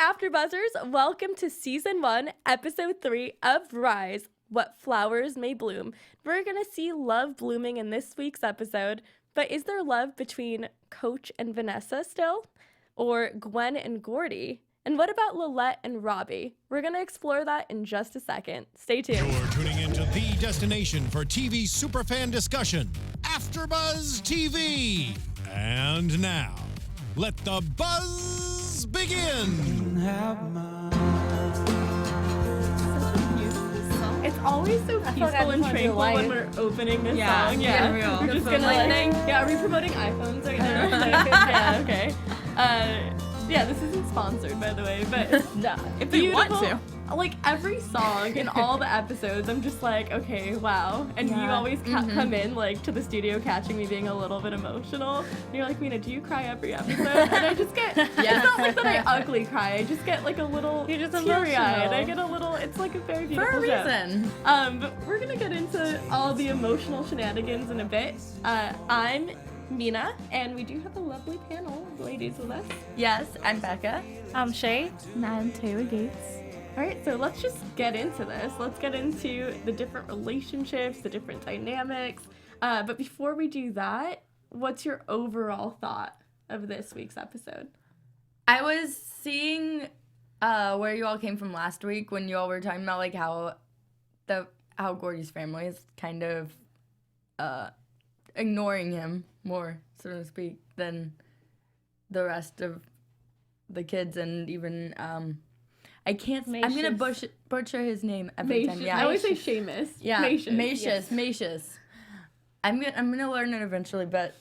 AfterBuzzers, welcome to Season 1, Episode 3 of Rise, What Flowers May Bloom. We're going to see love blooming in this week's episode, but is there love between Coach and Vanessa still? Or Gwen and Gordie? And what about Lilet and Robbie? We're going to explore that in just a second. Stay tuned. You're tuning into the destination for TV superfan discussion, AfterBuzz TV. And now, let the buzz begin. It's always so peaceful and tranquil when we're opening this song. Yeah, we're just gonna are we promoting iPhones right now? Yeah, okay. Yeah, this isn't sponsored, by the way, but no, if you want to. Like, every song in all the episodes, I'm just like, okay, wow. And you always come in, like, to the studio catching me being a little bit emotional. And you're like, Mina, do you cry every episode? And I just get, it's not like that I ugly cry. I just get, like, a little teary-eyed. I get a little, it's like a very beautiful for a reason. But we're going to get into all the emotional shenanigans in a bit. I'm Mina, and we do have a lovely panel of ladies with us. Yes, I'm Becca. I'm Chae. And I'm Taylor Gates. All right, so let's just get into this. Let's get into the different relationships, the different dynamics. But before we do that, what's your overall thought of this week's episode? I was seeing where you all came from last week when you all were talking about like how Gordie's family is kind of ignoring him more, so to speak, than the rest of the kids, and even I can't. Maashous. I'm gonna butcher his name every time. Yeah, I always say Seamus. Yeah, Maashous. Maashous. I'm gonna learn it eventually, but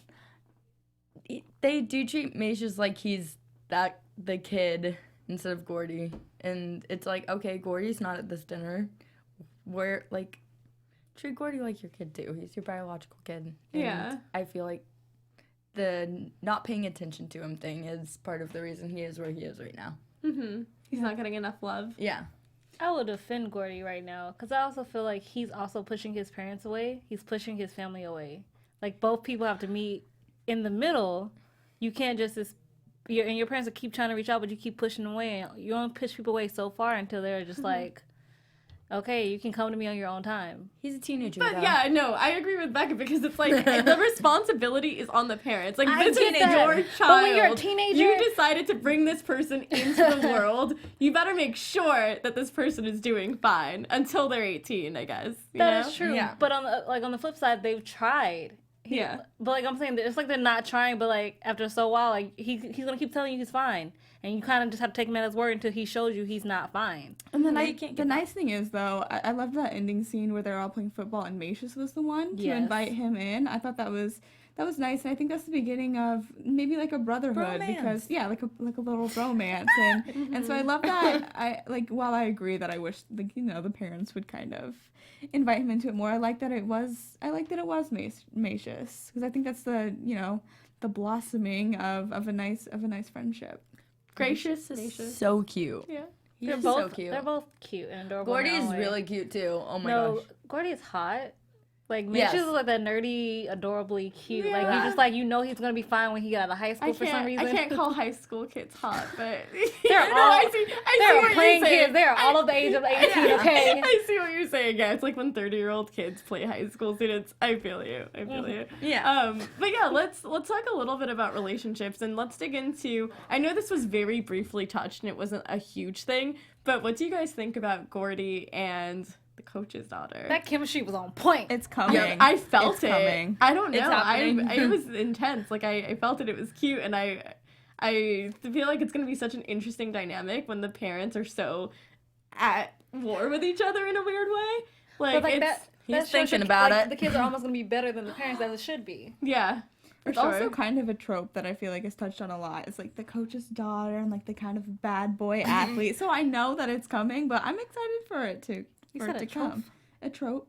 they do treat Maashous like he's the kid instead of Gordie, and it's like, okay, Gordie's not at this dinner. We're like, treat Gordie like your kid too. He's your biological kid. And Yeah. I feel like the not paying attention to him thing is part of the reason he is where he is right now. Mm-hmm. He's not getting enough love. Yeah. I would defend Gordie right now because I also feel like he's also pushing his parents away. He's pushing his family away. Like, both people have to meet in the middle. You can't just your parents will keep trying to reach out, but you keep pushing away. You only push people away so far until they're just like, okay, you can come to me on your own time. He's a teenager. But though. yeah, no, I agree with Becca because it's like the responsibility is on the parents. Like, I this get is that. your child. But when you're a teenager, you decided to bring this person into the world. You better make sure that this person is doing fine until they're 18, I guess. That is true. Yeah. But on the flip side, they've tried. But like I'm saying, it's like they're not trying. But like after so while, like he's gonna keep telling you he's fine, and you kind of just have to take him at his word until he shows you he's not fine. And then the nice thing is, though, I loved that ending scene where they're all playing football and Maashous was the one to invite him in. I thought that was nice, and I think that's the beginning of maybe like a brotherhood because like a little romance, and so I love that. While I agree that I wish the parents would kind of invite him into it more. I like that it was Maashous because I think that's the blossoming of a nice friendship. Gracious, is so cute. Yeah. They're He's both so cute. They're both cute and adorable. Gordie in their is own way. really cute too. Oh my gosh. Gordie is hot. Like, Yes. Maashous is like that nerdy, adorably cute. Yeah. Like, you just like, he's gonna be fine when he got out of high school for some reason. I can't call high school kids hot, but They're I see what playing you're saying. kids. They're all of the age of 18, okay? I see what you're saying. Yeah, it's like when 30-year-old kids play high school students. I feel you. Yeah. But yeah, let's talk a little bit about relationships, and let's dig into. I know this was very briefly touched, and it wasn't a huge thing. But what do you guys think about Gordie and the coach's daughter? That chemistry was on point. It's coming. Yeah, I felt it's it. Coming. I don't know. It's happening. It was intense. Like I felt it. It was cute, and I feel like it's gonna be such an interesting dynamic when the parents are so at war with each other in a weird way. But like he's thinking about it. The kids are almost gonna be better than the parents as it should be. Yeah. It's also kind of a trope that I feel like is touched on a lot. It's like the coach's daughter and like the kind of bad boy athlete. So I know that it's coming, but I'm excited for it to come. A trope.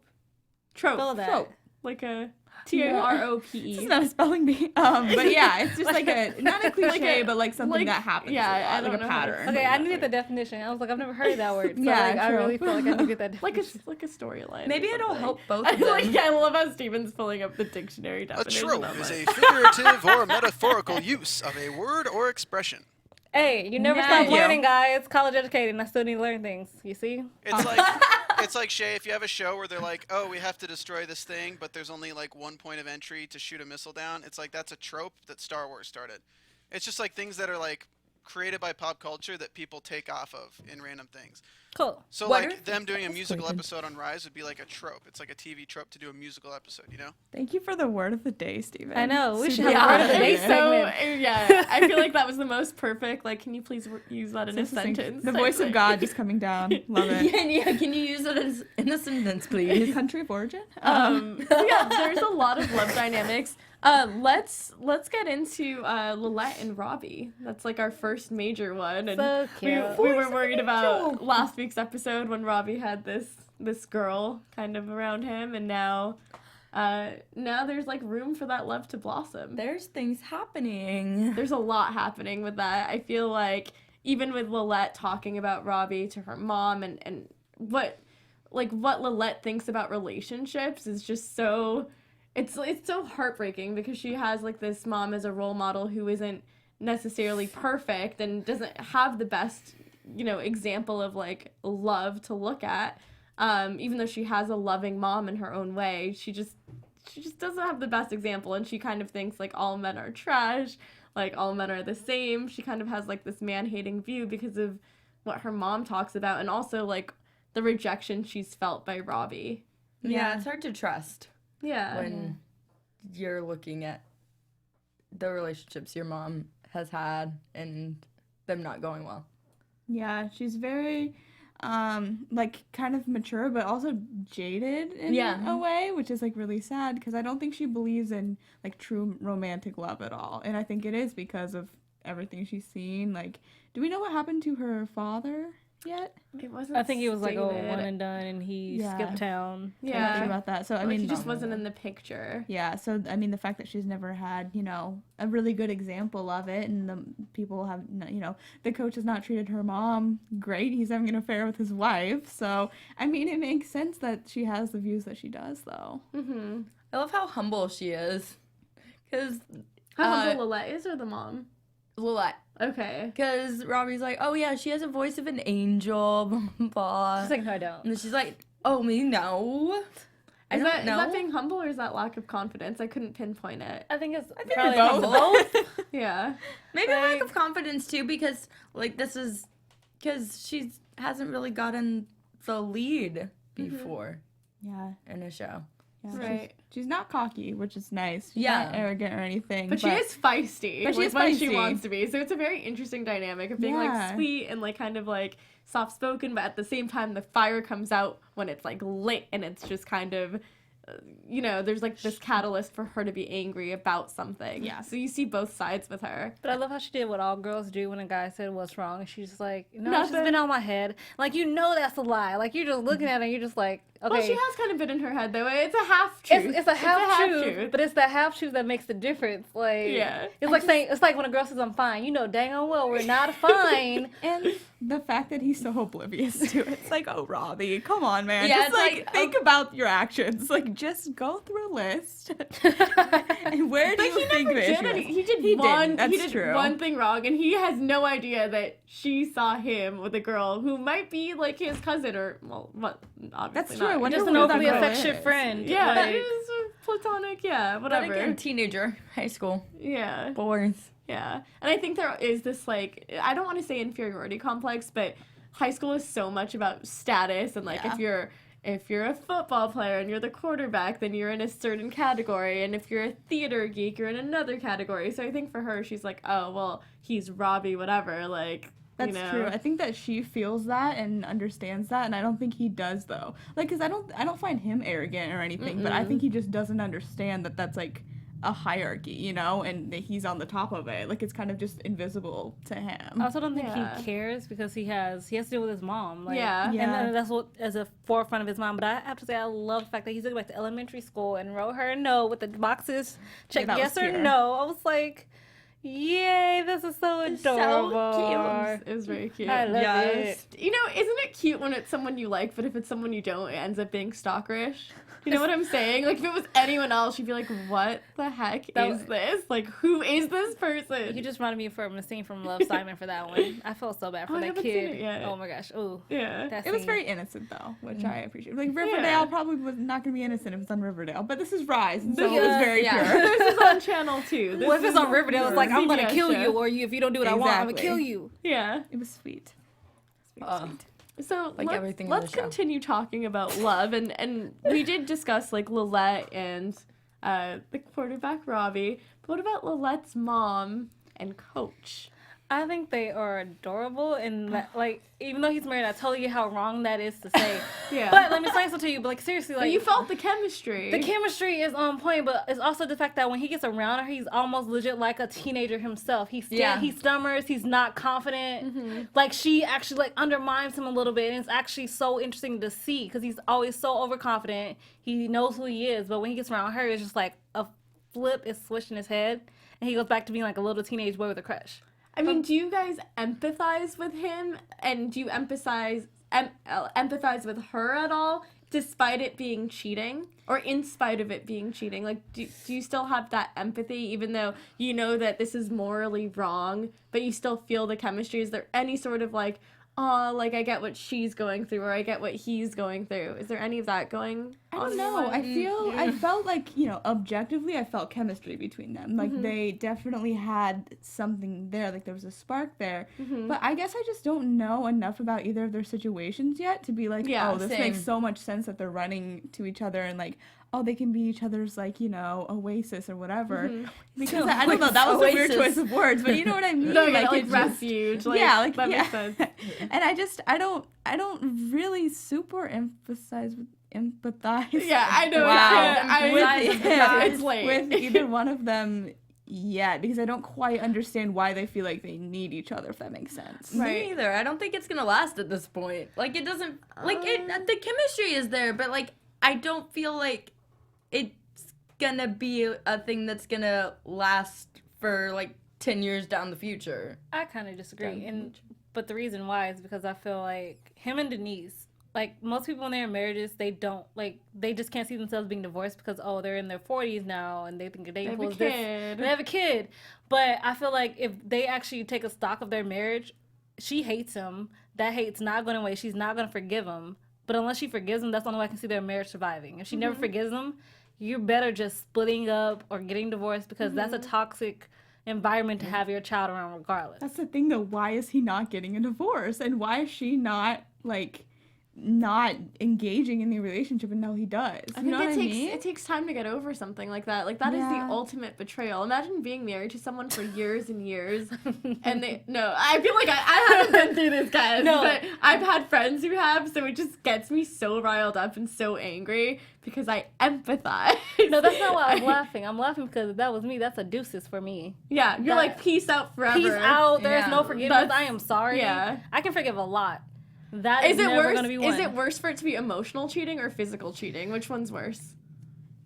Spell that. Trope. Like a TAROPE. It's not a spelling bee. But yeah, it's just like a not a cliche, but like something that happens. Yeah, a lot, like a pattern. Okay, I need to get the definition. I was like, I've never heard that word. So Yeah, I true. really feel like I need to get that definition. like a storyline. Maybe or it'll something. help both of them. I love how Steven's pulling up the dictionary A definition. trope of is it. a figurative or metaphorical use of a word or expression. Hey, you never stop learning, guys. College educated, and I still need to learn things. You see? It's like Chae, if you have a show where they're like, oh, we have to destroy this thing, but there's only like one point of entry to shoot a missile down. It's like that's a trope that Star Wars started. It's just like things that are like created by pop culture that people take off of in random things. Cool. So like them doing a musical episode on Rise would be like a trope. It's like a TV trope to do a musical episode, you know? Thank you for the word of the day, Steven. I know. We should have a word of the day segment. Yeah, I feel like that was the most perfect. Like, can you please use that in a sentence? The voice of God just coming down. Love it. Yeah, can you use it in a sentence, please? Country of origin? So yeah, there's a lot of love dynamics. Let's get into Lilet and Robbie. That's like our first major one. And So cute. we were worried about last week's episode when Robbie had this girl kind of around him, and now there's like room for that love to blossom. There's things happening. There's a lot happening with that. I feel like even with Lilet talking about Robbie to her mom and what Lilet thinks about relationships is just so it's so heartbreaking because she has like this mom as a role model who isn't necessarily perfect and doesn't have the best, example of like love to look at. Even though she has a loving mom in her own way, she just doesn't have the best example, and she kind of thinks like all men are trash, like all men are the same. She kind of has like this man-hating view because of what her mom talks about, and also like the rejection she's felt by Robbie. Yeah, it's hard to trust. Yeah. When you're looking at the relationships your mom has had and them not going well. Yeah, she's very, like, kind of mature, but also jaded in a way, which is, like, really sad, because I don't think she believes in, like, true romantic love at all. And I think it is because of everything she's seen. Like, do we know what happened to her father yet? It wasn't. I think he was like, stated. one and done, and he skipped town. I'm not sure about that. So, I mean, he just wasn't in the picture. Yeah, so, I mean, the fact that she's never had, a really good example of it, and the people have, the coach has not treated her mom great. He's having an affair with his wife. So, I mean, it makes sense that she has the views that she does, though. Mm-hmm. I love how humble she is. Because... How humble Lilet is, or the mom? Lilet. Okay. Because Robbie's like, oh yeah, she has a voice of an angel, blah, blah, blah. She's like, no, I don't. And she's like, oh, me, no. I don't know. Is that being humble, or is that lack of confidence? I couldn't pinpoint it. I think it's probably both. Yeah. Maybe lack of confidence, too, because, like, because she hasn't really gotten the lead before in a show. Yeah, right. She's not cocky, which is nice. She's Yeah. not arrogant or anything. But she is feisty. But she's when she feisty. wants to be. So it's a very interesting dynamic of being like sweet and like kind of like soft spoken, but at the same time the fire comes out when it's like lit, and it's just kind of there's like this catalyst for her to be angry about something. Yeah. So you see both sides with her. But I love how she did what all girls do when a guy said what's wrong, and she's just like, no, it's Nothing. just been on my head. Like, that's a lie. Like, you're just looking at it and you're just like, okay. Well, she has kind of been in her head though. It's a half truth. It's a half truth, but it's the half truth that makes the difference. Like, it's like when a girl says I'm fine, dang on well we're not fine. And the fact that he's so oblivious to it. It's like, oh, Robbie, come on, man. Yeah, just it's like, think about your actions. Like, just go through a list. And where do you think the issue is? He did true. one thing wrong, and he has no idea that she saw him with a girl who might be like his cousin, or obviously That's true. not. I wonder Just who an that overly girl affectionate is. friend. Yeah, Like, it is platonic. Yeah, But whatever. again, teenager, high school, Yeah, boys. yeah, and I think there is this like I don't want to say inferiority complex, but high school is so much about status and like if you're a football player and you're the quarterback, then you're in a certain category. And if you're a theater geek, you're in another category. So I think for her, she's like, oh, well, he's Robbie, whatever. Like, That's true. I think that she feels that and understands that, and I don't think he does, though. Like, because I don't find him arrogant or anything, but I think he just doesn't understand that that's, like, a hierarchy, and that he's on the top of it. Like, it's kind of just invisible to him. I also don't think he cares because he has to deal with his mom. Like, Yeah. And then that's what as a forefront of his mom. But I have to say, I love the fact that he's going back to elementary school and wrote her a note with the boxes checked that yes was or pure. no. I was like, Yay, this is so adorable. So cute. It was very cute. I love it. You know, isn't it cute when it's someone you like, but if it's someone you don't, it ends up being stalkerish? You know what I'm saying? Like, if it was anyone else, you'd be like, what the heck is this? Like, who is this person? You just reminded me from a scene from Love, Simon for that one. I felt so bad for I that haven't kid. seen it yet. Oh my gosh. Oh. Yeah. It was very innocent, though, which I appreciate. Like, Riverdale probably was not going to be innocent if it was on Riverdale, but this is Rise, and so it was very pure. This is on Channel 2. What if it's on Riverdale? It's like, I'm going to CBS kill show. you, or if you don't do what I want, I'm going to kill you. Yeah. It was sweet. Sweet. So Like everything in the let's show. continue talking about love, and we did discuss like Lilet and the quarterback Robbie. But what about Lilet's mom and coach? I think they are adorable, and that, like, even though he's married, I totally get how wrong that is to say. Yeah. But let me explain something to you. But like, seriously, like, But you felt the chemistry. the chemistry is on point, but it's also the fact that when he gets around her, he's almost legit like a teenager himself. He stammers, he's not confident. Like, she actually like undermines him a little bit, and it's actually so interesting to see because he's always so overconfident. He knows who he is, but when he gets around her, it's just like a flip is switched in his head, and he goes back to being like a little teenage boy with a crush. I mean, do you guys empathize with him, and do you empathize with her at all, despite it being cheating, or in spite of it being cheating? Like, do you still have that empathy, even though you know that this is morally wrong, but you still feel the chemistry? Is there any sort of like, oh, like I get what she's going through, or I get what he's going through? Is there any of that going I on? don't know. I felt like, you know, objectively, I felt chemistry between them. Like, they definitely had something there. Like, there was a spark there. But I guess I just don't know enough about either of their situations yet to be like, Yeah, oh, this same. makes so much sense that they're running to each other and, like, oh, they can be each other's, like, you know, oasis or whatever. Because I don't know, that was a weird Oasis. choice of words, but you know what I mean? No, like, like it just- refuge. Like, yeah, like that yeah. makes sense. And I don't really super empathize. Yeah, I know. Wow. It's late. With either one of them yet, because I don't quite understand why they feel like they need each other, if that makes sense. Right. Me neither. I don't think it's gonna last at this point. Like, it doesn't. Like, the chemistry is there, but like, I don't feel like it's gonna be a thing that's gonna last for like 10 years down the future. I kind of disagree, but the reason why is because I feel like him and Denise, like most people when they're in marriages, they just can't see themselves being divorced because they're in their 40s now and they think they have a equals this. kid. They have a kid, but I feel like if they actually take a stock of their marriage, she hates him. That hate's not going away. She's not going to forgive him. But unless she forgives him, that's the only way I can see their marriage surviving. If she never forgives him, you're better just splitting up or getting divorced because that's a toxic environment to have your child around regardless. That's the thing, though. Why is he not getting a divorce? And why is she not, like, not engaging in the relationship? And no, he does. I You know think what I it takes mean? it takes time to get over something like that. Like that is the Yeah. ultimate betrayal. Imagine being married to someone for years and years, and I feel like I haven't been through this, guys. No. But I've had friends who have, so it just gets me so riled up and so angry because I empathize. No, that's not why I'm laughing. I'm laughing because if that was me, that's a deuces for me. Yeah, you're like peace out forever. Peace out. There's Yeah. no forgiveness. That's- I am sorry. yeah. I can forgive a lot. That Is it never worse? gonna be one. Is it worse for it to be emotional cheating or physical cheating? Which one's worse?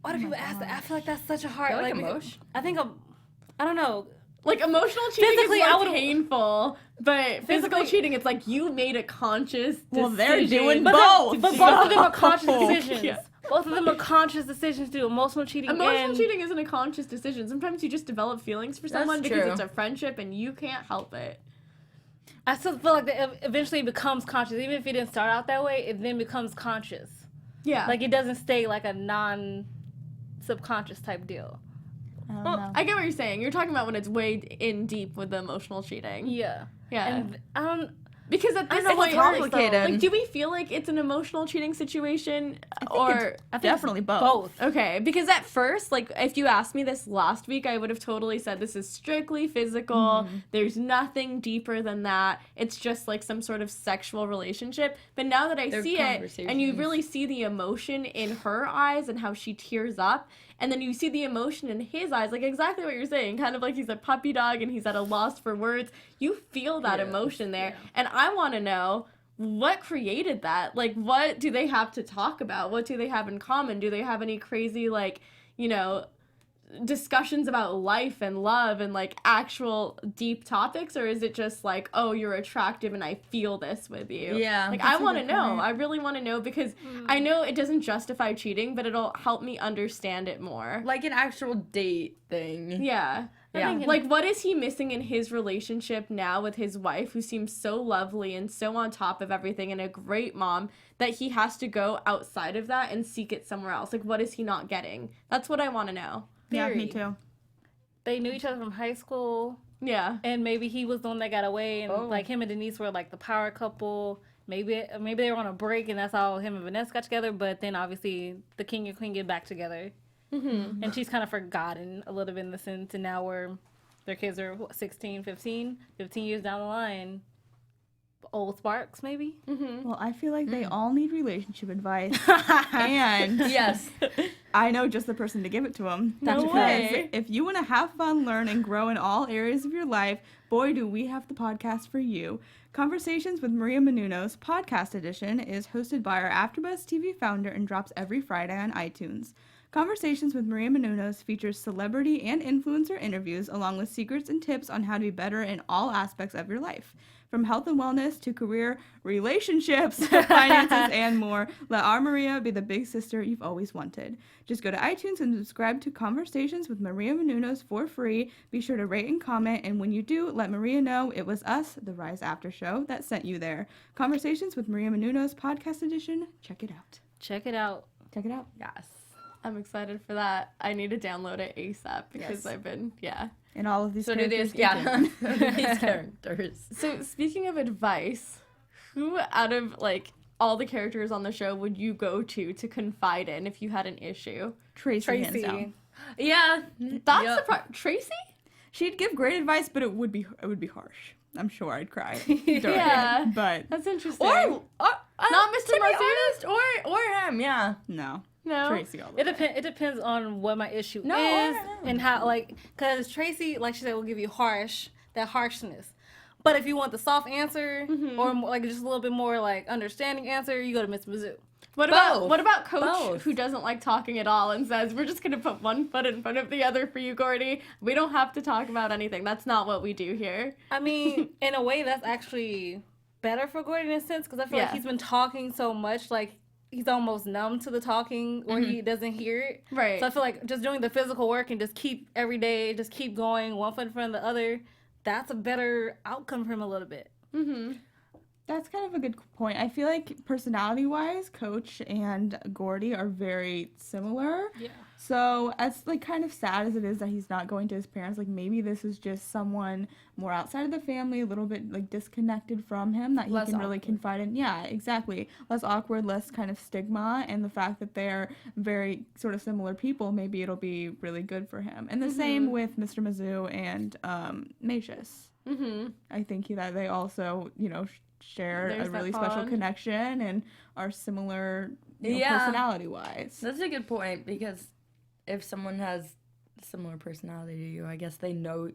Why do people ask that? I feel like that's such a hard. I like because- emotion. I think I don't know. Like emotional cheating Physically, is I more would've- painful, but physical Physically- cheating, it's like you made a conscious Well, decision. they're doing But both. But both of them are conscious Oh, decisions. yeah. Both of them are conscious decisions too. Emotional cheating. Emotional and cheating isn't a conscious decision. Sometimes you just develop feelings for someone because true. it's a friendship and you can't help it. I still feel like that eventually it becomes conscious. Even if it didn't start out that way, it then becomes conscious. Yeah. Like it doesn't stay like a non-subconscious type deal. I don't well, know. I get what you're saying. You're talking about when it's way in deep with the emotional cheating. Yeah. Yeah. And I don't. Because at this know point, it's complicated. like, do we feel like it's an emotional cheating situation, or I think definitely both. Both. okay? Because at first, like, if you asked me this last week, I would have totally said this is strictly physical. There's nothing deeper than that. It's just like some sort of sexual relationship. But now that I They're see it, and you conversations. really see the emotion in her eyes and how she tears up, and then you see the emotion in his eyes, like exactly what you're saying, kind of like he's a puppy dog and he's at a loss for words. You feel that emotion there. And I want to know, what created that? Like, what do they have to talk about? What do they have in common? Do they have any crazy, like, you know, discussions about life and love and like actual deep topics, or is it just like, oh, you're attractive and I feel this with you? Yeah. Like, I want to know. I really want to know, because I know it doesn't justify cheating, but it'll help me understand it more. Like an actual date thing. Yeah. Yeah. Like, what is he missing in his relationship now with his wife, who seems so lovely and so on top of everything and a great mom, that he has to go outside of that and seek it somewhere else? Like, what is he not getting? That's what I want to know. Yeah, Theory. me too. They knew each other from high school, Yeah. and maybe he was the one that got away, and like him and Denise were like the power couple. Maybe they were on a break, and that's how him and Vanessa got together. But then obviously the king and queen get back together, and she's kind of forgotten a little bit in the sense. And now their kids are 16, 15 years down the line. Old sparks, maybe. Well, I feel like they all need relationship advice, and Yes. I know just the person to give it to them. No Because way. if you want to have fun, learn, and grow in all areas of your life, boy, do we have the podcast for you. Conversations with Maria Menounos, podcast edition, is hosted by our AfterBuzz TV founder and drops every Friday on iTunes. Conversations with Maria Menounos features celebrity and influencer interviews, along with secrets and tips on how to be better in all aspects of your life. From health and wellness to career, relationships, finances, and more, let our Maria be the big sister you've always wanted. Just go to iTunes and subscribe to Conversations with Maria Menounos for free. Be sure to rate and comment, and when you do, let Maria know it was us, the Rise After Show, that sent you there. Conversations with Maria Menounos, podcast edition. Check it out. Check it out. Check it out. Yes. I'm excited for that. I need to download it ASAP, because I've been, And all of these So do characters these, do too. these characters. So, speaking of advice, who out of, like, all the characters on the show would you go to confide in if you had an issue? Tracy, hands down. Yeah. That's the part. Tracy? She'd give great advice, but it would be harsh. I'm sure I'd cry during Yeah. it, but That's interesting. Or Not Mr. To be Mazzu? honest, or him, yeah. no. No. Tracy all the way. It depends on what my issue No, is I don't know. and how, like, because Tracy, like she said, will give you that harshness. But if you want the soft answer or like just a little bit more like understanding answer, you go to Miss Mazzu. What Both. about Coach, Both. who doesn't like talking at all and says, we're just going to put one foot in front of the other for you, Gordie. We don't have to talk about anything. That's not what we do here. I mean, in a way, that's actually better for Gordie in a sense, because I feel like he's been talking so much, like he's almost numb to the talking, or he doesn't hear it. Right. So I feel like just doing the physical work and just keep going one foot in front of the other, that's a better outcome for him a little bit. Mm-hmm. That's kind of a good point. I feel like personality-wise, Coach and Gordie are very similar. Yeah. So as like kind of sad as it is that he's not going to his parents, like maybe this is just someone more outside of the family, a little bit like disconnected from him that he Less can really awkward. confide in. Yeah, exactly. Less awkward, less kind of stigma, and the fact that they're very sort of similar people, maybe it'll be really good for him. And the same with Mr. Mazzu and Maashous. Mm-hmm. I think that they also, share There's a that really special bond. connection and are similar Yeah. personality-wise. That's a good point, because if someone has similar personality to you, I guess they know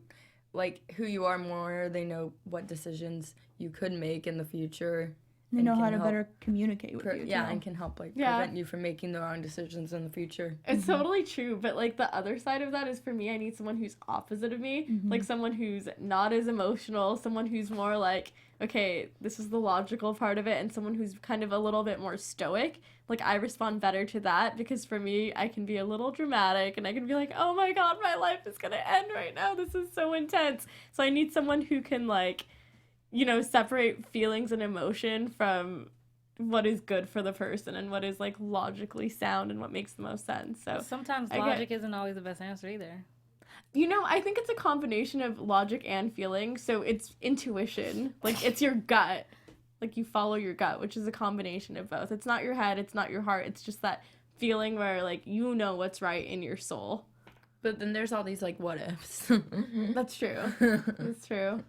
like who you are more, they know what decisions you could make in the future. They and know how can to help better communicate with you. yeah, too. and can help like Yeah. prevent you from making the wrong decisions in the future. It's totally true, but like the other side of that is, for me, I need someone who's opposite of me, like someone who's not as emotional, someone who's more like, okay, this is the logical part of it, and someone who's kind of a little bit more stoic. Like, I respond better to that, because for me, I can be a little dramatic, and I can be like, oh my god, my life is gonna end right now, this is so intense. So I need someone who can, like, separate feelings and emotion from what is good for the person and what is, like, logically sound and what makes the most sense. So Sometimes I get- logic isn't always the best answer either. I think it's a combination of logic and feeling. So it's intuition. Like, it's your gut. Like, you follow your gut, which is a combination of both. It's not your head, it's not your heart. It's just that feeling where, like, you know what's right in your soul. But then there's all these like what ifs. That's true. That's true.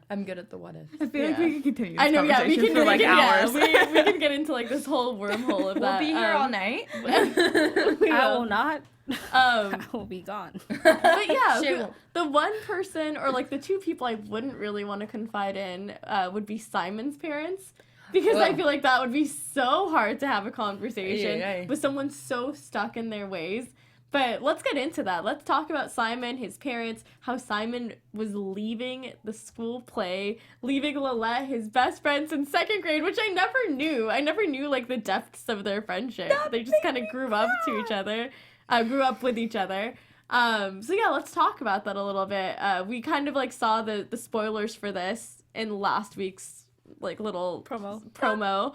I'm good at the what ifs. I feel like we could continue this I know, yeah, we conversation can, for like hours. we can get into, like, this whole wormhole of that. We'll be here all night. we I will. will not. Um, I will be gone. But yeah, She will. the one person, or like the two people I wouldn't really want to confide in would be Simon's parents. Because I Ugh. feel like that would be so hard to have a conversation Yeah. with someone so stuck in their ways. But let's get into that. Let's talk about Simon, his parents, how Simon was leaving the school play, leaving Lilet, his best friend since 2nd grade, which I never knew. I never knew, like, the depths of their friendship. They just kind of grew up to each other, grew up with each other. So yeah, let's talk about that a little bit. We kind of, like, saw the spoilers for this in last week's, like, little promo.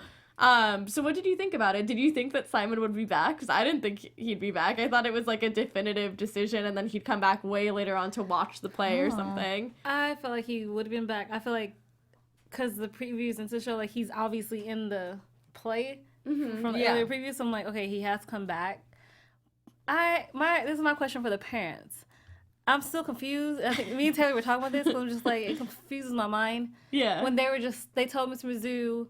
So what did you think about it? Did you think that Simon would be back? Because I didn't think he'd be back. I thought it was like a definitive decision and then he'd come back way later on to watch the play or something. I felt like he would have been back. I feel like because the previews and to show like he's obviously in the play from the earlier previews, so I'm like, okay, he has come back. This is my question for the parents. I'm still confused. I think me and Taylor were talking about this, but I'm just like, it confuses my mind. Yeah. When they told Mr. Mazzu,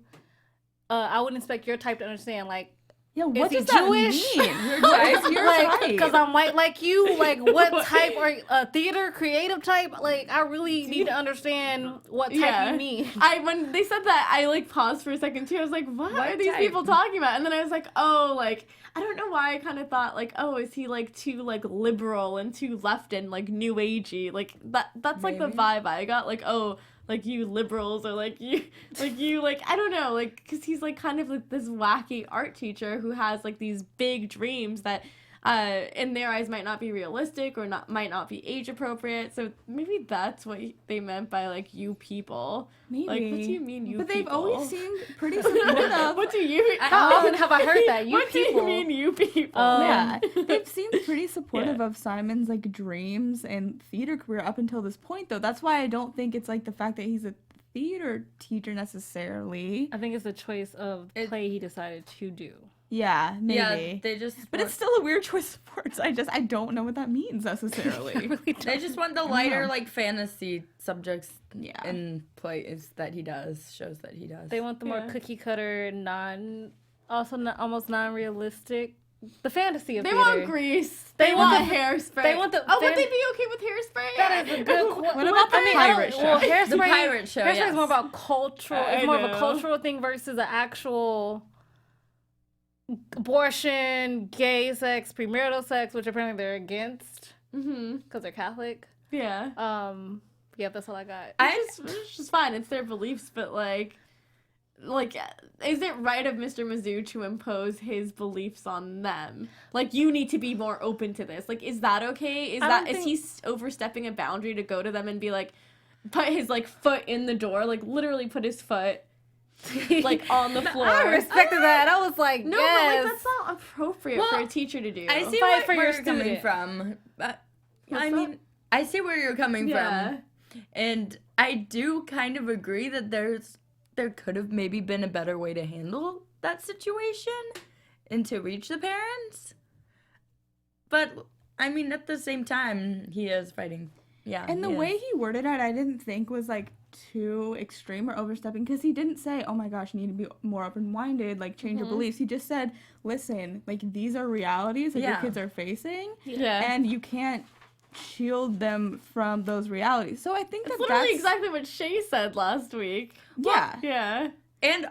I wouldn't expect your type to understand, like, what is does he that Jewish? mean? You're right. Because I'm white like you. Like, what type are theater creative type? Like, I really need to understand what type you mean. When they said that, I like paused for a second too. I was like, what are these people talking about? And then I was like, oh, like, I don't know why I kind of thought like, oh, is he like too like liberal and too left and like new agey? Like that's like the vibe I got. Like, oh, like you liberals or like you I don't know, like because he's like kind of like this wacky art teacher who has like these big dreams that in their eyes might not be realistic or might not be age appropriate. So maybe that's what they meant by like you people. Maybe. Like, what do you mean you people? But they've always seemed pretty supportive. What do you mean? How often have I heard that? You what people. What do you mean you people? Yeah. They've seemed pretty supportive of Simon's like dreams and theater career up until this point though. That's why I don't think it's like the fact that he's a theater teacher necessarily. I think it's the choice of the play he decided to do. Yeah, maybe. Yeah, they just. But it's still a weird choice of words. I don't know what that means necessarily. Really they just want the lighter, like fantasy subjects. In plays that he does, shows that he does. They want the more cookie cutter, almost non-realistic. The fantasy of they theater. Want Grease. They want Hairspray. They want the. Would they be okay with Hairspray? That is a good question. What about the pirate show? Well, Hairspray. The pirate show. Hairspray is more about cultural. It's more of a cultural thing versus an actual abortion, gay sex, premarital sex, which apparently they're against because they're Catholic. Yeah. Yeah, that's all I got. It's just fine. It's their beliefs, but like, is it right of Mr. Mazzu to impose his beliefs on them? Like, you need to be more open to this. Like, is that okay? Is he overstepping a boundary to go to them and be like, put his like foot in the door, like literally put his foot like on the floor? I respected that. I was like, no, yes. but like that's not appropriate for a teacher to do. I see Fight where your you're coming from. I see where you're coming from. And I do kind of agree that there could have maybe been a better way to handle that situation and to reach the parents. But, I mean, at the same time, he is fighting. Yeah. And the way he worded it, I didn't think was, like, too extreme or overstepping, because he didn't say, oh my gosh, you need to be more open-minded, like, change your beliefs. He just said, listen, like, these are realities that your kids are facing, and you can't shield them from those realities. So I think that's literally exactly what Chae said last week. Yeah. And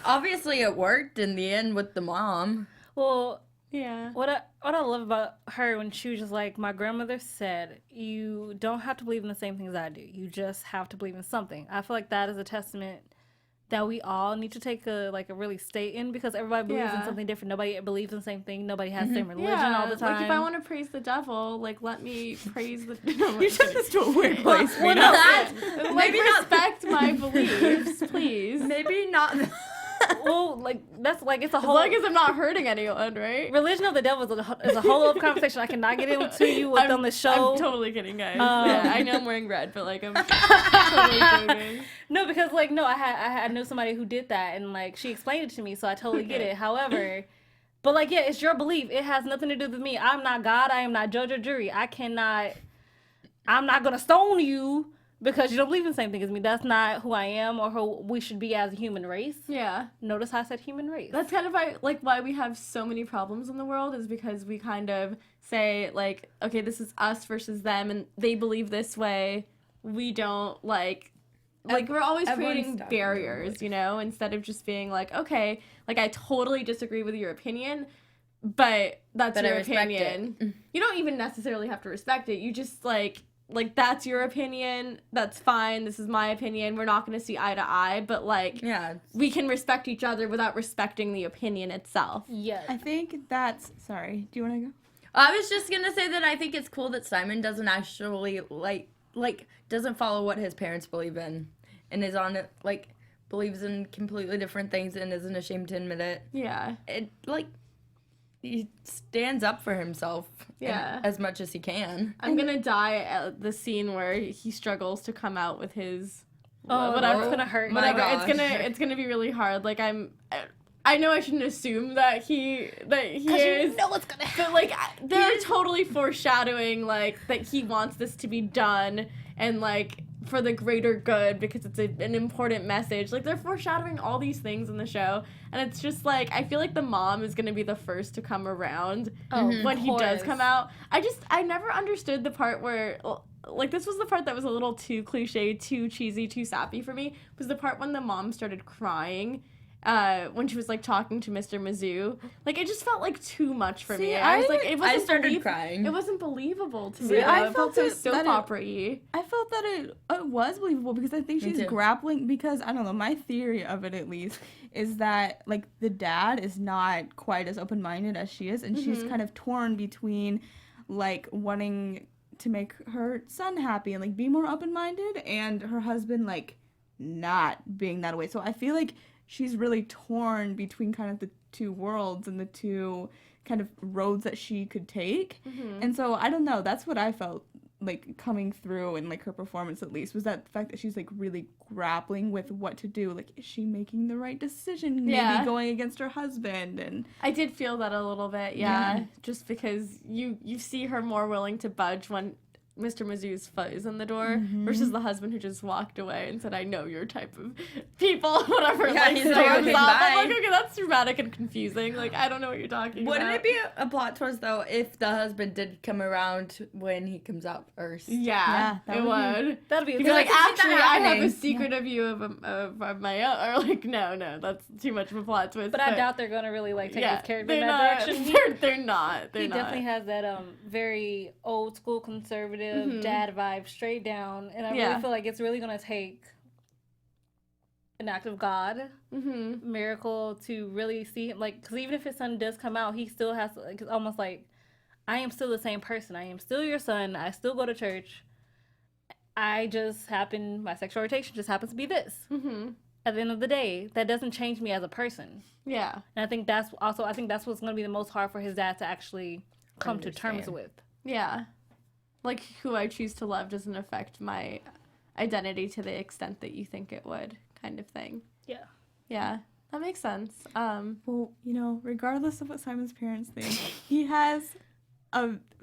obviously it worked in the end with the mom. Well, yeah. What I love about her when she was just like, my grandmother said, you don't have to believe in the same things I do. You just have to believe in something. I feel like that is a testament that we all need to take a really stay in, because everybody believes in something different. Nobody believes in the same thing. Nobody has the same religion all the time. Like, if I want to praise the devil, like, let me praise the... You took this to a weird place. Maybe respect my beliefs, please. Maybe not... Well, like, that's like, it's a whole... As long as I'm not hurting anyone, right? Religion of the devil is a whole other conversation I cannot get into you on the show. I'm totally kidding, guys. I know I'm wearing red, but like, I'm totally joking. No, because like, no, I know somebody who did that, and like, she explained it to me, so I totally get it. However, but like, yeah, it's your belief. It has nothing to do with me. I'm not God. I am not judge or jury. I'm not gonna stone you because you don't believe in the same thing as me. That's not who I am or who we should be as a human race. Yeah. Notice how I said human race. That's kind of why we have so many problems in the world, is because we kind of say, like, okay, this is us versus them, and they believe this way. We don't, like we're always creating barriers, you know, instead of just being like, okay, like, I totally disagree with your opinion, but that's But I your respect it. opinion. You don't even necessarily have to respect it. You just like that's your opinion. That's fine. This is my opinion. We're not going to see eye to eye, but like we can respect each other without respecting the opinion itself. Yes. I think that's... Sorry, do you want to go? I was just gonna say that I think it's cool that Simon doesn't actually like doesn't follow what his parents believe in, and is on it believes in completely different things and isn't ashamed to admit it. Yeah. It he stands up for himself. As much as he can. I'm gonna die at the scene where he struggles to come out with his whatever. It's gonna hurt. My whatever. gosh. It's gonna be really hard. Like I know I shouldn't assume that he is. You know what's gonna happen. But like they're totally foreshadowing like that he wants this to be done and like for the greater good because it's an important message. Like they're foreshadowing all these things in the show, and it's just like I feel like the mom is gonna be the first to come around when he does come out. I never understood the part where like this was the part that was a little too cliche, too cheesy, too sappy for me. Was the part when the mom started crying. When she was like talking to Mr. Mazzu, like it just felt like too much for me. I was like, it wasn't. I started crying. It wasn't believable to me. See, I It felt so soap opera-y. I felt that it was believable because I think she's grappling because, I don't know, my theory of it at least is that like the dad is not quite as open-minded as she is, and she's kind of torn between like wanting to make her son happy and like be more open-minded and her husband like not being that way. So I feel like she's really torn between kind of the two worlds and the two kind of roads that she could take. And so I don't know, that's what I felt like coming through in like her performance at least, was that the fact that she's like really grappling with what to do. Like, is she making the right decision? Maybe going against her husband. And I did feel that a little bit, just because you see her more willing to budge when Mr. Mazzu's foot is in the door versus the husband who just walked away and said, I know your type of people, whatever. Yeah, like, he's like, okay, I'm like, bye. okay, that's dramatic and confusing. Like, I don't know what you're talking about. Wouldn't it be a plot twist, though, if the husband did come around when he comes out first? Yeah, that it would. That'd be Because, like, I can see actually, that I have a happening. secret of you of my own. Or, like, no, that's too much of a plot twist. But I doubt they're gonna really like take his character in they're that not, direction. They're not. He definitely has that very old school conservative dad vibe straight down, and I really feel like it's really gonna take an act of God, miracle to really see him. Like, because even if his son does come out, he still has to. Like, it's almost like I am still the same person. I am still your son. I still go to church. My sexual orientation just happens to be this. At the end of the day, that doesn't change me as a person. Yeah. And I think that's what's going to be the most hard for his dad to actually come to terms with. Yeah. Like, who I choose to love doesn't affect my identity to the extent that you think it would, kind of thing. Yeah. Yeah. That makes sense. well, you know, regardless of what Simon's parents think, he has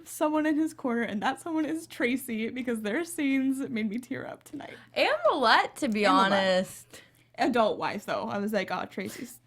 someone in his corner, and that someone is Tracy, because their scenes made me tear up tonight. And Lilet, to be honest. Adult-wise, though, I was like, oh, Tracy's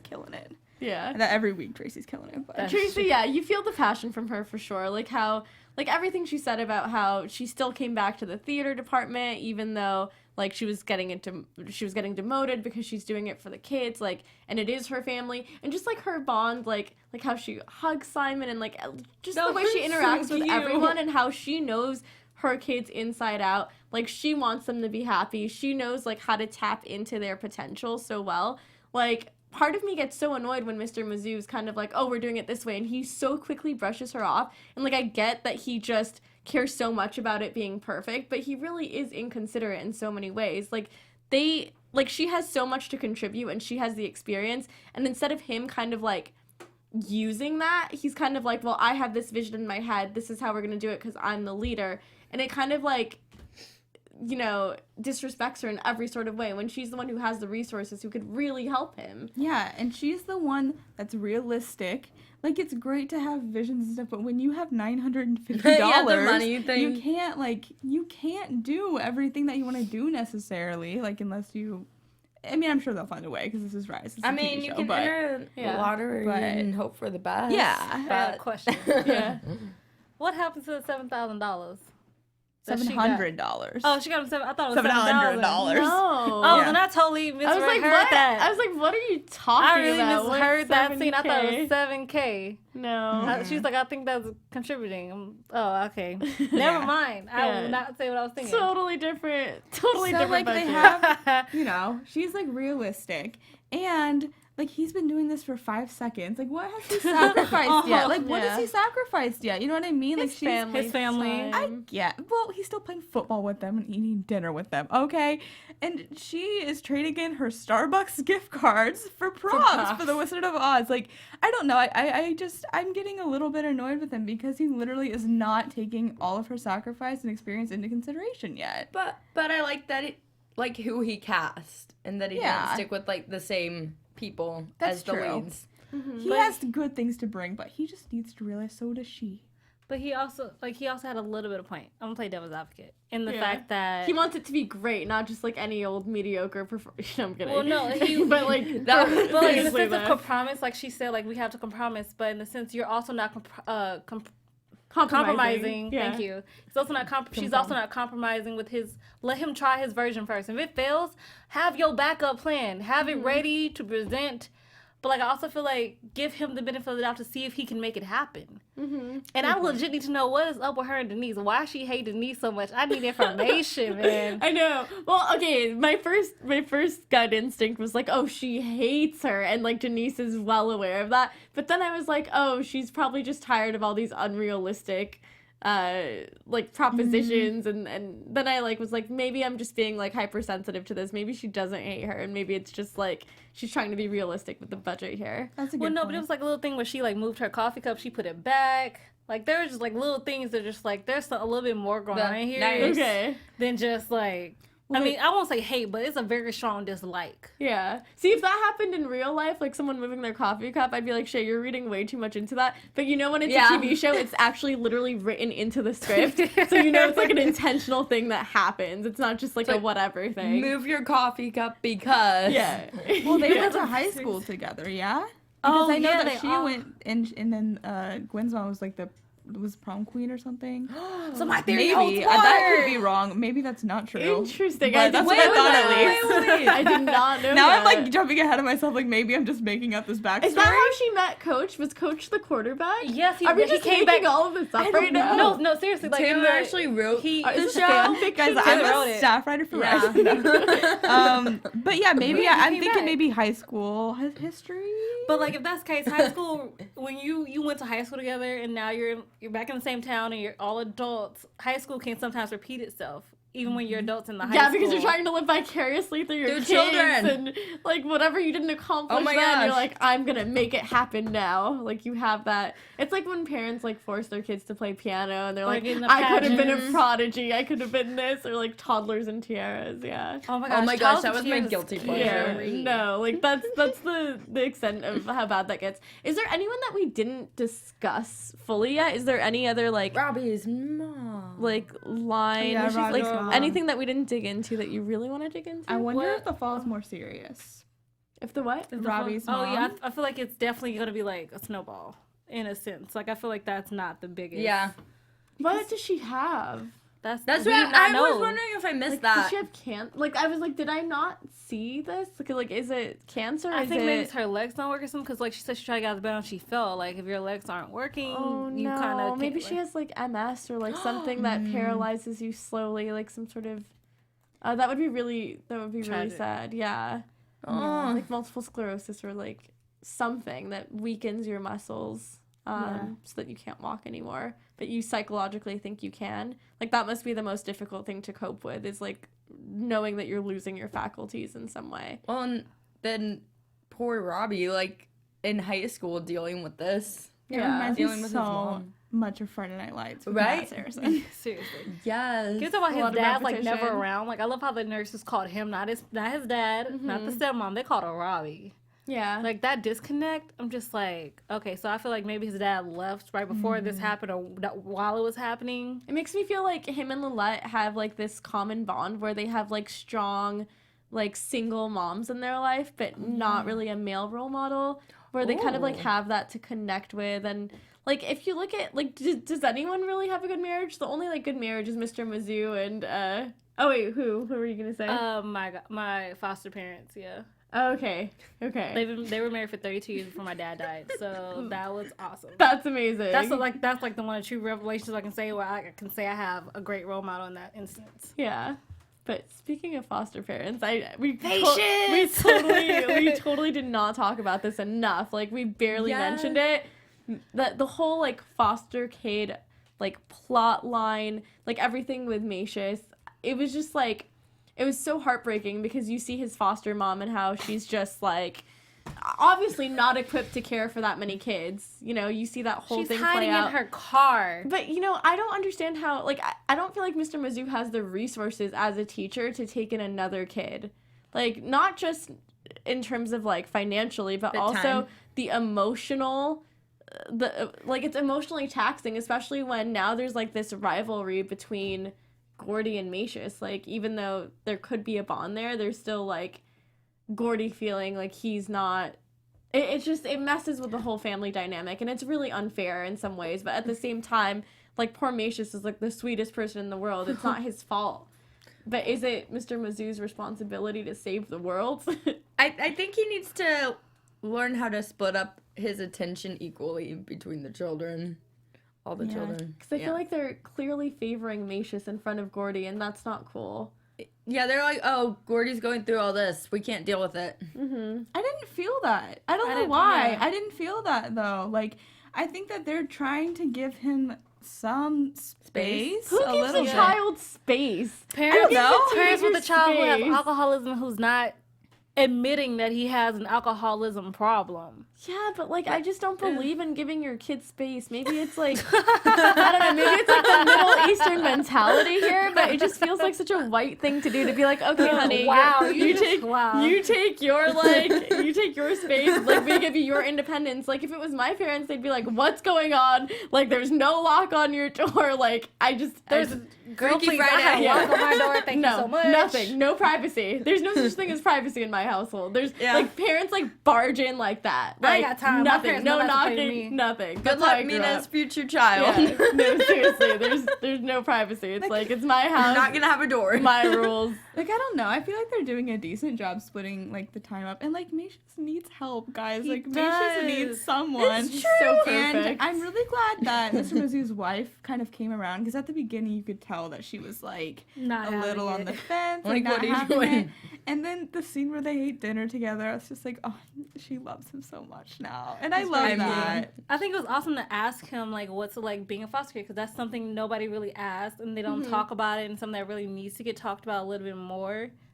killing it. Yeah. That every week Tracy's killing it. But Tracy, yeah, you feel the passion from her for sure. Like how, like everything she said about how she still came back to the theater department, even though like she was getting demoted because she's doing it for the kids, like, and it is her family, and just like her bond, like how she hugs Simon and like just the way she interacts with everyone and how she knows her kids inside out. Like, she wants them to be happy. She knows like how to tap into their potential so well. Like, part of me gets so annoyed when Mr. Mazzu is kind of like, oh, we're doing it this way, and he so quickly brushes her off. And like, I get that he just cares so much about it being perfect, but he really is inconsiderate in so many ways. Like, she has so much to contribute, and she has the experience, and instead of him kind of like using that, he's kind of like, well, I have this vision in my head, this is how we're gonna do it because I'm the leader. And it kind of like, you know, disrespects her in every sort of way when she's the one who has the resources, who could really help him. yeah, and she's the one that's realistic. Like, it's great to have visions and stuff, but when you have $950, Yeah, the money thing. you can't do everything that you want to do necessarily, like, unless you... I mean, I'm sure they'll find a way, because this is Rise. It's a TV you show, can but... enter the lottery and hope for the best. Yeah. I have a question. Yeah. What happens to the $7,000? $700. Oh, she got him seven. I thought it was $700. No. Oh, then I totally misheard that. I was like, what are you talking I really about? misheard that scene. I thought it was 7K? $7K. No. She was like, I think that's contributing. Oh, okay. Never mind. I will not say what I was thinking. Totally different. Totally So, different like, they budget. have, you know, she's, like, realistic. And, like, he's been doing this for 5 seconds. Like, what has he sacrificed yet? Like, what has he sacrificed yet? You know what I mean? Like, his family. I get. Well, he's still playing football with them and eating dinner with them, okay? And she is trading in her Starbucks gift cards for props for the Wizard of Oz. Like, I don't know. I'm getting a little bit annoyed with him because he literally is not taking all of her sacrifice and experience into consideration yet. But I like that it, like, who he cast and that he didn't stick with, like, the same people as the leads. He has good things to bring, but he just needs to realize so does she. But he also had a little bit of point. I'm gonna play devil's advocate in the fact that he wants it to be great, not just like any old mediocre performance. I'm kidding. Well, no, but like that. But like, in the sense of compromise, like she said, like we have to compromise. But in the sense, you're also not compromising. Yeah. Thank you. It's also not. She's also not compromising with his. Let him try his version first. If it fails, have your backup plan. Have it ready to present. But, like, I also feel like give him the benefit of the doubt to see if he can make it happen. And I legit need to know what is up with her and Denise. Why she hate Denise so much? I need information, man. I know. Well, okay, my first gut instinct was like, oh, she hates her, and, like, Denise is well aware of that. But then I was like, oh, she's probably just tired of all these unrealistic like propositions and then I like was like maybe I'm just being like hypersensitive to this. Maybe she doesn't hate her and maybe it's just like she's trying to be realistic with the budget here. That's a good Well, no, point. but it was like a little thing where she like moved her coffee cup, she put it back. Like there was just like little things that just like there's a little bit more going on here Okay. than just like I mean, I won't say hate, but it's a very strong dislike. Yeah. See, if that happened in real life, like someone moving their coffee cup, I'd be like, Chae, you're reading way too much into that. But you know when it's a TV show, it's actually literally written into the script. So you know it's like an intentional thing that happens. It's not just like a whatever thing. Move your coffee cup because... Yeah. Well, they went to high school together, yeah? Because I know that she went, and then Gwen's mom was like was prom queen or something. So my theory holds water. That could be wrong. Maybe that's not true. Interesting. But that's what I thought at least. Wait. I did not know Now that. I'm like jumping ahead of myself. Like maybe I'm just making up this backstory. Is that how she met Coach? Was Coach the quarterback? Yes, Are we just came making back. all of this up right now? No, seriously. Like Taylor actually wrote the the show. Guys, Taylor I'm wrote a it. staff writer for Rise. But yeah, maybe I'm thinking maybe high school history. But like if that's the case, high school when you went to high school together and now you're back in the same town and you're all adults, high school can sometimes repeat itself. Even when you're adults in the high school. Yeah, because you're trying to live vicariously through your kids children. and like whatever you didn't accomplish my then, you're gosh. like, I'm gonna make it happen now. Like you have that. It's like when parents like force their kids to play piano and they're like, in the I could have been a pageants. prodigy, I could have been this, or like toddlers and tiaras. Yeah. Oh my gosh, gosh, that was my guilty pleasure. Yeah, no, like that's the extent of how bad that gets. Is there anyone that we didn't discuss fully yet? Is there any other like Robbie's mom. like line, Yeah, Robbie's like mom. anything that we didn't dig into that you really want to dig into? I wonder What? if the fall is more serious. If the what? Robbie's mom. Oh yeah, I feel like it's definitely gonna be like a snowball in a sense. Like I feel like that's not the biggest. Yeah. What does she have? That's we what do not I know. was wondering if I missed Like, that. does she have cancer? Like, I was like, did I not see this? Like, is it cancer? I is think it... maybe it's her legs don't work or something. Because like she said, she tried to get out of bed and she fell. Like if your legs aren't working, Oh you no! kind of Maybe she has like MS or like something that paralyzes you slowly, like some sort of. That would be really really Tragic. sad. Yeah. Oh. Like multiple sclerosis or like something that weakens your muscles. So that you can't walk anymore, but you psychologically think you can. Like that must be the most difficult thing to cope with, is like knowing that you're losing your faculties in some way. Well, and then poor Robbie, like in high school, dealing with this. It reminds me Dealing with his so mom. much of Friday Night Lights. With Right? Matt Saracen. seriously. Yes. Can you talk about A his lot of dad like never repetition. around? Like I love how the nurses called him not his dad, not the stepmom. They called her Robbie. Yeah. Like that disconnect, I'm just like, okay, so I feel like maybe his dad left right before this happened or while it was happening. It makes me feel like him and Lilet have like this common bond where they have like strong like single moms in their life, but not really a male role model, where they kind of like have that to connect with. And like if you look at like does anyone really have a good marriage? The only like good marriage is Mr. Mazzu and oh wait, who were you gonna say? My foster parents, yeah. Oh, okay. They were married for 32 years before my dad died, so that was awesome. That's amazing. That's like the one of the true revelations I can say where I can say I have a great role model in that instance. Yeah. But speaking of foster parents, we Patience! we totally did not talk about this enough. Like we barely mentioned it. The whole like foster kid like plot line, like everything with Maashous, it was just like it was so heartbreaking because you see his foster mom and how she's just like obviously not equipped to care for that many kids. You know, you see that whole thing play out. She's hiding in her car. But, you know, I don't understand how, like, I don't feel like Mr. Mazzu has the resources as a teacher to take in another kid. Like, not just in terms of, like, financially, but also time. the emotional, it's emotionally taxing, especially when now there's, like, this rivalry between Gordie and Maashous. Like, even though there could be a bond there, there's still, like, Gordie feeling like he's not. It messes with the whole family dynamic, and it's really unfair in some ways. But at the same time, like, poor Maashous is like the sweetest person in the world. It's not his fault. But is it Mr. Mazzu's responsibility to save the world? I think he needs to learn how to split up his attention equally between the children. All the children. Because I feel like they're clearly favoring Maashous in front of Gordie, and that's not cool. Yeah, they're like, oh, Gordie's going through all this. We can't deal with it. Mm-hmm. I didn't feel that. I don't know why. I didn't feel that, though. Like, I think that they're trying to give him some space. Who gives a child space? Parents with a child who space. have alcoholism who's not admitting that he has an alcoholism problem. Yeah, but like I just don't believe in giving your kid space. Maybe it's like I don't know, maybe it's like the Middle Eastern mentality here, but it just feels like such a white thing to do, to be like, okay, honey, you take your space, like we give you your independence. Like if it was my parents, they'd be like, what's going on? Like there's no lock on your door. Like there's Girl, please, Friday. I have lock on my door. Thank you so much. Nothing. No privacy. There's no such thing as privacy in my household. There's like parents like barge in like that. I ain't got time. Nothing. No knocking. Me. Nothing. Good That's how I luck, grew Mina's up. future child. Yeah. No, seriously. There's no privacy. It's like it's my house. You're not gonna have a door. My rules. Like, I don't know. I feel like they're doing a decent job splitting, like, the time up. And, like, Maashous needs help, guys. He Like, does. Maashous needs someone. It's true. So And perfect. I'm really glad that Mr. Mazzu's wife kind of came around, because at the beginning you could tell that she was, like, Not a little having on it. the fence. Like, Like, what not are you having doing? it. And then the scene where they ate dinner together, I was just like, oh, she loves him so much now. And I love that. I think it was awesome to ask him, like, what's it like being a foster kid, because that's something nobody really asked, and they don't talk about it, and something that really needs to get talked about a little bit more.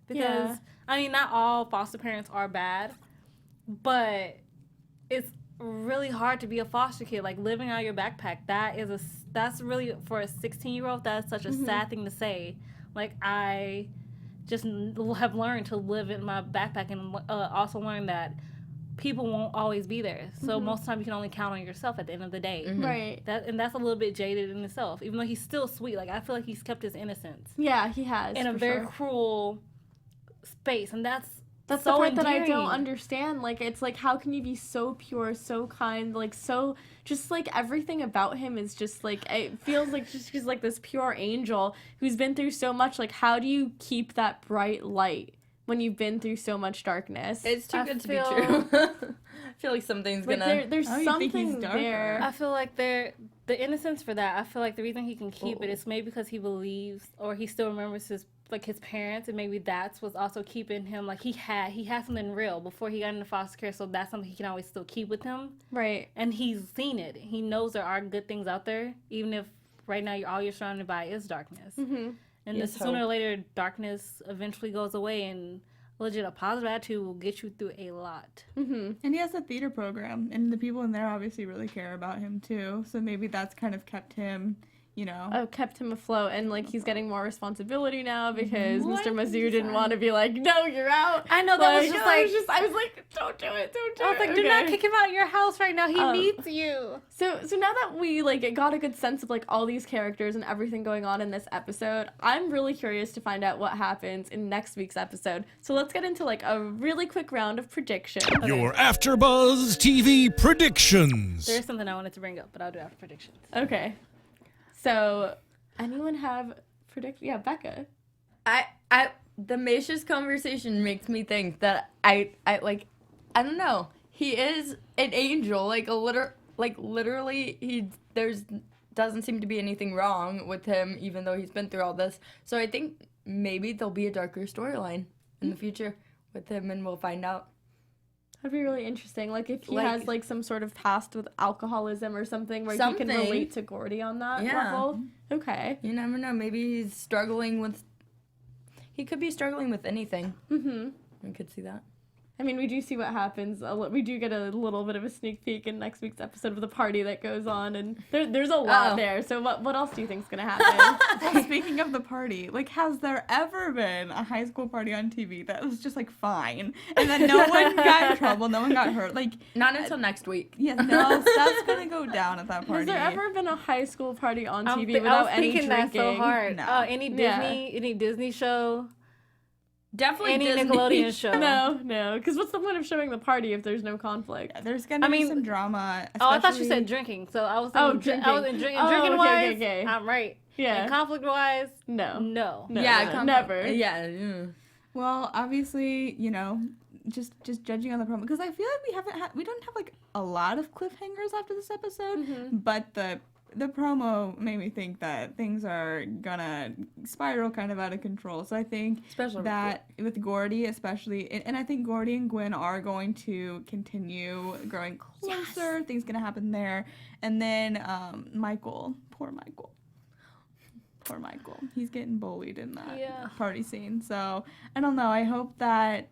Because, I mean, not all foster parents are bad, but it's really hard to be a foster kid. Like, living out of your backpack, that's really, for a 16-year-old, that's such a sad thing to say. Like, I just have learned to live in my backpack, and also learned that people won't always be there. So most of the time you can only count on yourself at the end of the day. Right. That's a little bit jaded in itself. Even though he's still sweet. Like, I feel like he's kept his innocence. Yeah, he has. In a for very sure. cruel space. And that's the so part that I endearing. don't understand. Like, it's like, how can you be so pure, so kind, like, so, just, like, everything about him is just, like, it feels like just he's, like, this pure angel who's been through so much. Like, how do you keep that bright light when you've been through so much darkness? It's too I good to feel- be true. I feel like something's Like, gonna. there's Oh, you think he's something darker? there. I feel like the innocence for that, I feel like the reason he can keep it is maybe because he believes, or he still remembers his parents, and maybe that's what's also keeping him, like, he had something real before he got into foster care, so that's something he can always still keep with him. Right. And he's seen it. He knows there are good things out there, even if right now all you're surrounded by is darkness. Mm-hmm. And Yes, sooner or hope. later, darkness eventually goes away, and legit, a positive attitude will get you through a lot. Mm-hmm. And he has a theater program, and the people in there obviously really care about him, too. So maybe that's kind of kept him kept him afloat, and like he's getting more responsibility now because Mr. Mazzu didn't want to be like, no, you're out. I know, that was just like, I was like, don't do it. I was like, do not kick him out of your house right now. He needs you. So now that we like got a good sense of like all these characters and everything going on in this episode, I'm really curious to find out what happens in next week's episode. So let's get into like a really quick round of predictions. Your AFTERBUZZ TV predictions. There's something I wanted to bring up, but I'll do after predictions. Okay. So, anyone have prediction? Yeah, Becca. The Maashous conversation makes me think that I don't know. He is an angel, literally doesn't seem to be anything wrong with him, even though he's been through all this. So I think maybe there'll be a darker storyline in the future with him, and we'll find out. That'd be really interesting. Like if he has like some sort of past with alcoholism or something where he can relate to Gordie on that level. Okay. You never know. Maybe he's struggling with. He could be struggling with anything. Mm-hmm. I could see that. I mean, we do see what happens. We do get a little bit of a sneak peek in next week's episode of the party that goes on, and there's a lot there. So what else do you think's gonna happen? Well, speaking of the party, like, has there ever been a high school party on TV that was just like fine, and then no one got in trouble, no one got hurt? Like, not until next week. Yeah, no, stuff's gonna go down at that party. Has there ever been a high school party on TV without any drinking? That so hard. No. Any Disney show. Definitely any Disney. Nickelodeon show. No, because what's the point of showing the party if there's no conflict? Yeah, there's gonna be some drama. Oh, I thought you said drinking, so I was thinking, drinking. I was in drinking wise. Okay. I'm right. Yeah. And conflict wise, no. Yeah, never. Yeah. Well, obviously, just judging on the promo, because I feel like we don't have like a lot of cliffhangers after this episode, but the promo made me think that things are gonna spiral kind of out of control. So I think especially that with Gordie, especially, and I think Gordie and Gwen are going to continue growing closer. Things gonna happen there, and then poor Michael, he's getting bullied in that party scene. So I don't know. I hope that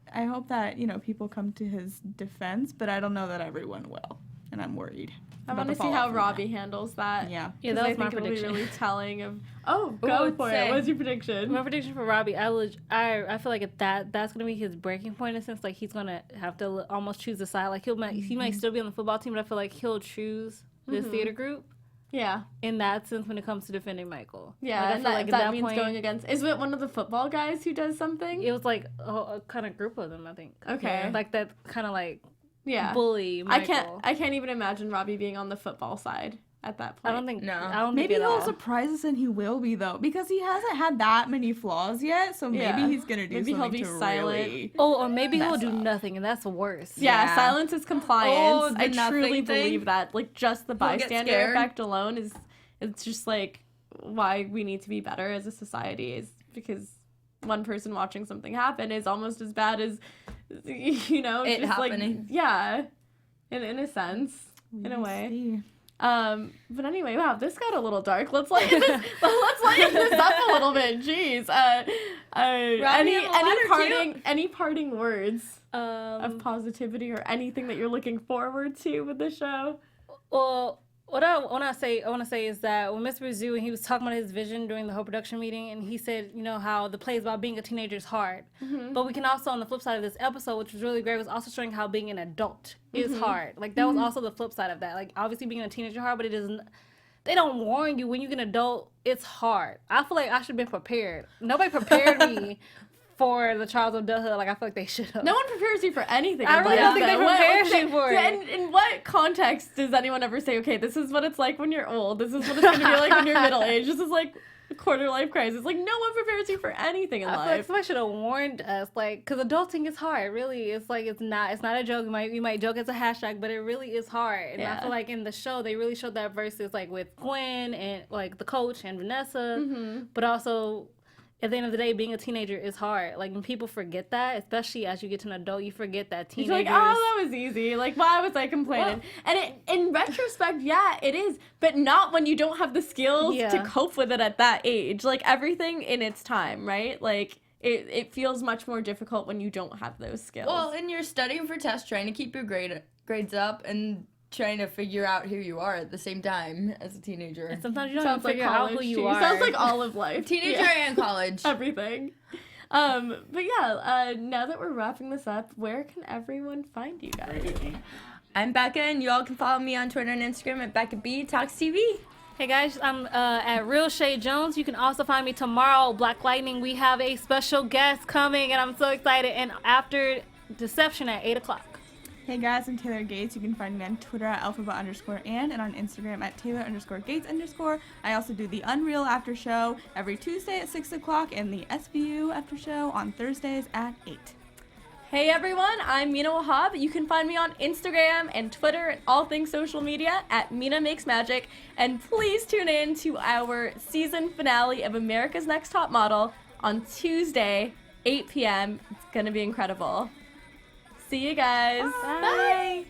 people come to his defense, but I don't know that everyone will, and I'm worried. I want to see how Robbie handles that. Yeah, that was my prediction. It'll be really telling of. Go for it. What's your prediction? My prediction for Robbie, I feel like that's gonna be his breaking point in a sense. Like he's gonna have to almost choose a side. Like he might still be on the football team, but I feel like he'll choose this theater group. Yeah. In that sense, when it comes to defending Michael. Yeah, and that means point, going against. Is it one of the football guys who does something? It was like a kind of group of them, I think. Okay. Yeah. Like that kind of like. Yeah. Bully Michael. I can't even imagine Robbie being on the football side at that point. I don't think. Maybe he'll surprise us, and he will be though, because he hasn't had that many flaws yet. So maybe he's gonna do something. Maybe he'll be silent. Really or maybe he'll do nothing, and that's worse. Yeah, silence is compliance. I truly believe that. Like just the bystander effect alone is. It's just like why we need to be better as a society is because one person watching something happen is almost as bad as it just happening. Like, yeah, in a sense, in a way. But anyway, wow, this got a little dark. Let's lighten this up a little bit. Jeez. Any parting words of positivity or anything that you're looking forward to with the show? Well. What I want to say is that when Mr. Mazzu, when he was talking about his vision during the whole production meeting, and he said, how the play is about being a teenager is hard. But we can also, on the flip side of this episode, which was really great, was also showing how being an adult is hard. Like, that was also the flip side of that. Like, obviously being a teenager is hard, but it isn't. They don't warn you when you're an adult, it's hard. I feel like I should have been prepared. Nobody prepared me for the trials of adulthood. Like, I feel like they should have. No one prepares you for anything. I really don't think they prepare you for it. And in what context does anyone ever say, okay, this is what it's like when you're old. This is what it's going to be like when you're middle-aged. This is like a quarter-life crisis. Like, no one prepares you for anything in life. I feel like somebody should have warned us, like, because adulting is hard. Really, it's like it's not a joke. You might joke it's a hashtag, but it really is hard. And I feel like in the show they really showed that versus like with Gwen and like the coach and Vanessa, but also. At the end of the day, being a teenager is hard. Like, when people forget that, especially as you get to an adult, you forget that teenagers... You're like, that was easy. Like, why was I complaining? Well, and in retrospect, yeah, it is. But not when you don't have the skills to cope with it at that age. Like, everything in its time, right? Like, it feels much more difficult when you don't have those skills. Well, and you're studying for tests, trying to keep your grades up, and trying to figure out who you are at the same time as a teenager. And sometimes you don't Sounds even like figure out college. who you too. are. Sounds like all of life. Teenager and college. Everything. But yeah, now that we're wrapping this up, where can everyone find you guys? I'm Becca, and you all can follow me on Twitter and Instagram at Becca B Talks TV. Hey guys, I'm at Real Chae Jones. You can also find me tomorrow, Black Lightning. We have a special guest coming, and I'm so excited. And after Deception at 8 o'clock. Hey guys, I'm Taylor Gates. You can find me on Twitter at alphabet_and on Instagram at Taylor_Gates_. I also do the Unreal After Show every Tuesday at 6 o'clock and the SVU After Show on Thursdays at 8. Hey everyone, I'm Mina Wahab. You can find me on Instagram and Twitter and all things social media at Mina Makes Magic. And please tune in to our season finale of America's Next Top Model on Tuesday, 8 p.m. It's going to be incredible. See you guys. Bye.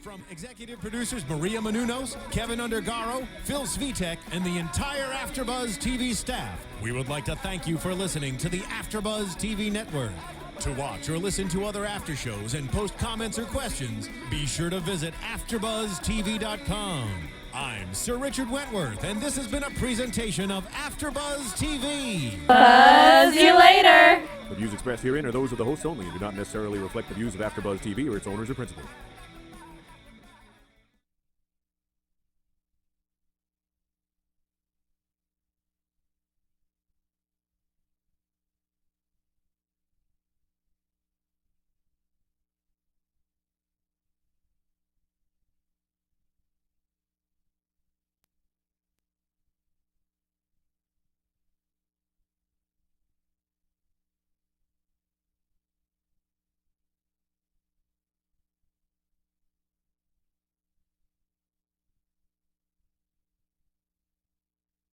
From executive producers Maria Menounos, Kevin Undergaro, Phil Svitek, and the entire AfterBuzz TV staff, we would like to thank you for listening to the AfterBuzz TV network. To watch or listen to other after shows and post comments or questions, be sure to visit AfterBuzzTV.com. I'm Sir Richard Wentworth, and this has been a presentation of AfterBuzz TV. Buzz you later. The views expressed herein are those of the hosts only and do not necessarily reflect the views of AfterBuzz TV or its owners or principals.